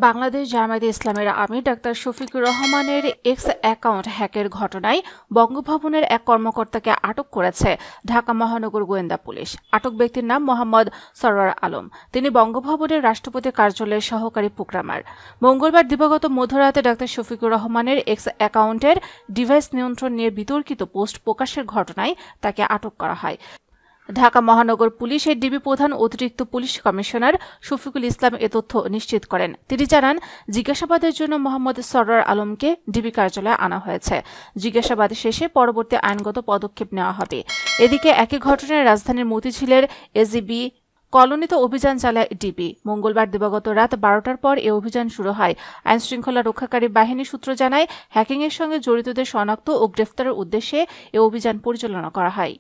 বাংলাদেশ জামায়াতে ইসলামের আমির ডাক্তার শফিকুর রহমানের x account হ্যাকের ঘটনায় বঙ্গভবনের এক কর্মকর্তাকে আটক করেছে ঢাকা মহানগর গোয়েন্দা পুলিশ। আটক ব্যক্তির নাম মোহাম্মদ সরওয়ার আলম। তিনি বঙ্গভবনের রাষ্ট্রপতি কার্যালয়ের সহকারী প্রোগ্রামার। মঙ্গলবার দিবাগত মধ্যরাতে ডাক্তার শফিকুর রহমানের এক্স অ্যাকাউন্টের ডিভাইস নিয়ন্ত্রণ নিয়ে বিতর্কিত পোস্ট প্রকাশের ঘটনায় তাকে আটক করা হয়। ঢাকা মহানগর পুলিশের ডিবি প্রধান অতিরিক্ত পুলিশ কমিশনার শফিকুল ইসলাম এ তথ্য নিশ্চিত করেন। তিনি জানান, জিজ্ঞাসাবাদের জন্য মোহাম্মদ সরওয়ার আলমকে ডিবি কার্যালয়ে আনা হয়েছে। জিজ্ঞাসাবাদ শেষে পরবর্তী আইনগত পদক্ষেপ নেওয়া হবে। এদিকে একই ঘটনায় রাজধানীর মতিঝিলের এজিবি কলোনিতে অভিযান চালায় ডিবি। মঙ্গলবার দিবাগত রাত 12টার পর এ অভিযান শুরু হয়। আইনশৃঙ্খলা রক্ষাকারী বাহিনী সূত্র জানায়, হ্যাকিংয়ের সঙ্গে জড়িতদের শনাক্ত ও গ্রেফতারের উদ্দেশ্যে এ অভিযান পরিচালনা করা হয়।